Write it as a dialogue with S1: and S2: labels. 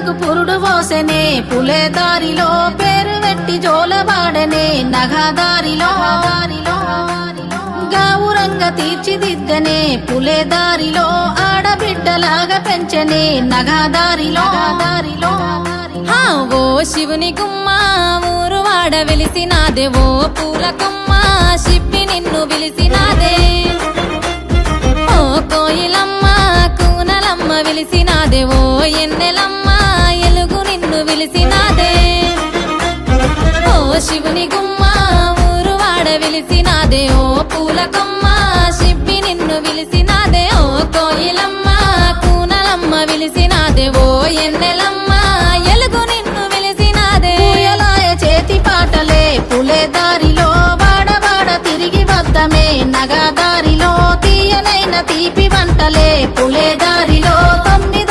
S1: పిల్లలకు పురుడు పోసెనే పులే దారిలో పేరు వెట్టి జోలబాడనే నగదారిలో గావురంగ తీర్చిదిద్దనే పులే దారిలో ఆడబిడ్డలాగా పెంచనే నగదారిలో
S2: ఓ శివుని గుమ్మ ఊరు వాడ వెలిసినాదే ఓ పూల కొమ్మ శిప్పి నిన్ను పిలిసినాదే ఓ కోయిలమ్మ కూనలమ్మ విలిసినాదే ఓ ఎన్నెలమ్మ ఎలుగు నిన్ను విలిసినాదే ఓ శివుని గుమ్మ ఊరు వాడ వెలిసినాదే ఓ పూల కొమ్మ శిప్పి నిన్ను విలిసినాదే ఓ కోయిలమ్మ కూనలమ్మ విలిసినాదే ఓ ఎన్నెలమ్మ ఎలుగు నిన్ను విలిసినాదే
S1: పూయలాయ చేతి పాటలే పులే దారిలో వాడవాడ తిరిగి వద్దమే నగదారిలో తీయనైన తీపి వంటలే పులే దారిలో 9